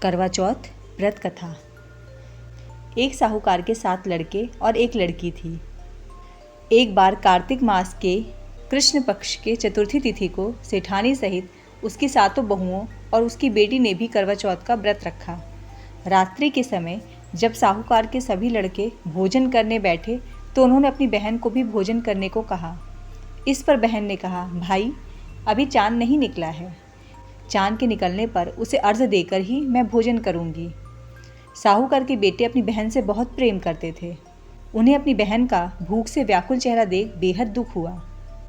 करवा चौथ व्रत कथा। एक साहूकार के 7 लड़के और एक लड़की थी। एक बार कार्तिक मास के कृष्ण पक्ष के चतुर्थी तिथि को सेठानी सहित उसकी 7 बहुओं और उसकी बेटी ने भी करवा चौथ का व्रत रखा। रात्रि के समय जब साहूकार के सभी लड़के भोजन करने बैठे तो उन्होंने अपनी बहन को भी भोजन करने को कहा। इस पर बहन ने कहा, भाई अभी चांद नहीं निकला है, चांद के निकलने पर उसे अर्घ देकर ही मैं भोजन करूंगी। साहूकार के बेटे अपनी बहन से बहुत प्रेम करते थे। उन्हें अपनी बहन का भूख से व्याकुल चेहरा देख बेहद दुख हुआ।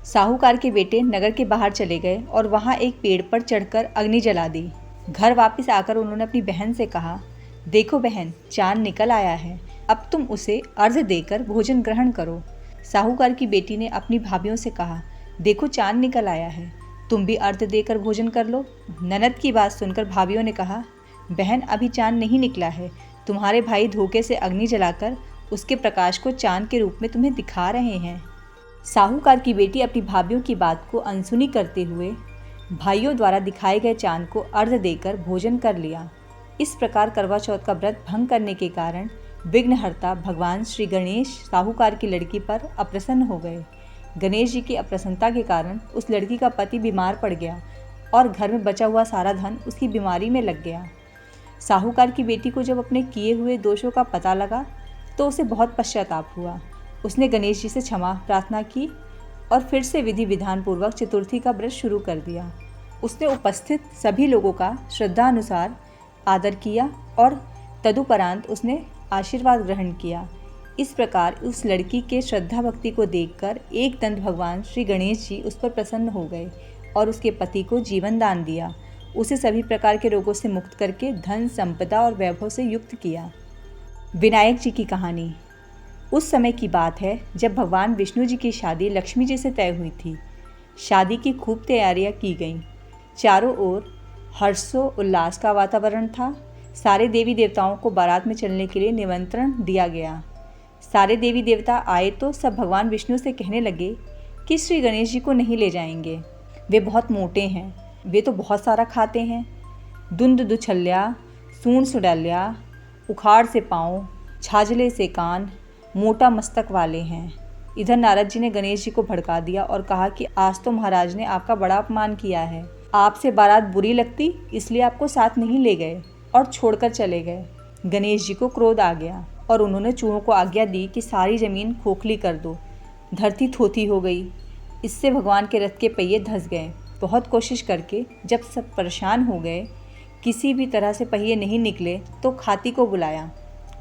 साहूकार के बेटे नगर के बाहर चले गए और वहां एक पेड़ पर चढ़कर अग्नि जला दी। घर वापस आकर उन्होंने अपनी बहन से कहा, देखो बहन, चांद निकल आया है, अब तुम उसे अर्घ देकर भोजन ग्रहण करो। साहूकार की बेटी ने अपनी भाभियों से कहा, देखो चांद निकल आया है, तुम भी अर्घ देकर भोजन कर लो। ननद की बात सुनकर भाभियों ने कहा, बहन अभी चांद नहीं निकला है, तुम्हारे भाई धोखे से अग्नि जलाकर उसके प्रकाश को चांद के रूप में तुम्हें दिखा रहे हैं। साहूकार की बेटी अपनी भाभियों की बात को अनसुनी करते हुए भाइयों द्वारा दिखाए गए चांद को अर्घ देकर भोजन कर लिया। इस प्रकार करवा चौथ का व्रत भंग करने के कारण विघ्नहर्ता भगवान श्री गणेश साहूकार की लड़की पर अप्रसन्न हो गए। गणेश जी की अप्रसन्नता के कारण उस लड़की का पति बीमार पड़ गया और घर में बचा हुआ सारा धन उसकी बीमारी में लग गया। साहूकार की बेटी को जब अपने किए हुए दोषों का पता लगा तो उसे बहुत पश्चाताप हुआ। उसने गणेश जी से क्षमा प्रार्थना की और फिर से विधि विधान पूर्वक चतुर्थी का व्रत शुरू कर दिया। उसने उपस्थित सभी लोगों का श्रद्धा अनुसार आदर किया और तदुपरांत उसने आशीर्वाद ग्रहण किया। इस प्रकार उस लड़की के श्रद्धा भक्ति को देखकर एक दंत भगवान श्री गणेश जी उस पर प्रसन्न हो गए और उसके पति को जीवन दान दिया। उसे सभी प्रकार के रोगों से मुक्त करके धन संपदा और वैभव से युक्त किया। विनायक जी की कहानी। उस समय की बात है जब भगवान विष्णु जी की शादी लक्ष्मी जी से तय हुई थी। शादी की खूब तैयारियां की गईं। चारों ओर हर्षो उल्लास का वातावरण था। सारे देवी देवताओं को बारात में चलने के लिए निमंत्रण दिया गया। सारे देवी देवता आए तो सब भगवान विष्णु से कहने लगे कि श्री गणेश जी को नहीं ले जाएंगे, वे बहुत मोटे हैं, वे तो बहुत सारा खाते हैं। दुंद दुछल्या, सूंड सुडाल्या, उखाड़ से पाँव, छाजले से कान, मोटा मस्तक वाले हैं। इधर नारद जी ने गणेश जी को भड़का दिया और कहा कि आज तो महाराज ने आपका बड़ा अपमान किया है, आपसे बारात बुरी लगती इसलिए आपको साथ नहीं ले गए और छोड़कर चले गए। गणेश जी को क्रोध आ गया और उन्होंने चूहों को आज्ञा दी कि सारी ज़मीन खोखली कर दो। धरती थोथी हो गई। इससे भगवान के रथ के पहिए धंस गए। बहुत कोशिश करके जब सब परेशान हो गए, किसी भी तरह से पहिए नहीं निकले तो खाती को बुलाया।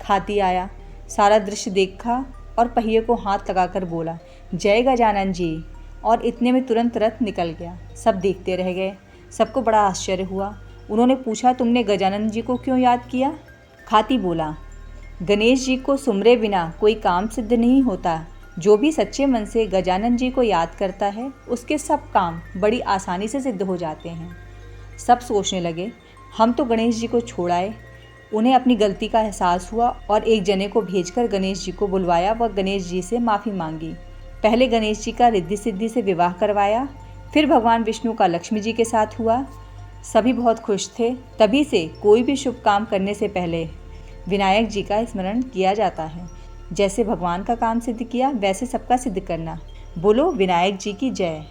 खाती आया, सारा दृश्य देखा और पहिए को हाथ लगाकर बोला, जय गजानन जी, और इतने में तुरंत रथ निकल गया। सब देखते रह गए। सबको बड़ा आश्चर्य हुआ। उन्होंने पूछा, तुमने गजानन जी को क्यों याद किया? खाती बोला, गणेश जी को सुमरे बिना कोई काम सिद्ध नहीं होता। जो भी सच्चे मन से गजानन जी को याद करता है उसके सब काम बड़ी आसानी से सिद्ध हो जाते हैं। सब सोचने लगे, हम तो गणेश जी को छोड़ाए। उन्हें अपनी गलती का एहसास हुआ और एक जने को भेजकर गणेश जी को बुलवाया व गणेश जी से माफ़ी मांगी। पहले गणेश जी का रिद्धि सिद्धि से विवाह करवाया, फिर भगवान विष्णु का लक्ष्मी जी के साथ हुआ। सभी बहुत खुश थे। तभी से कोई भी शुभ काम करने से पहले विनायक जी का स्मरण किया जाता है। जैसे भगवान का काम सिद्ध किया वैसे सबका सिद्ध करना। बोलो विनायक जी की जय।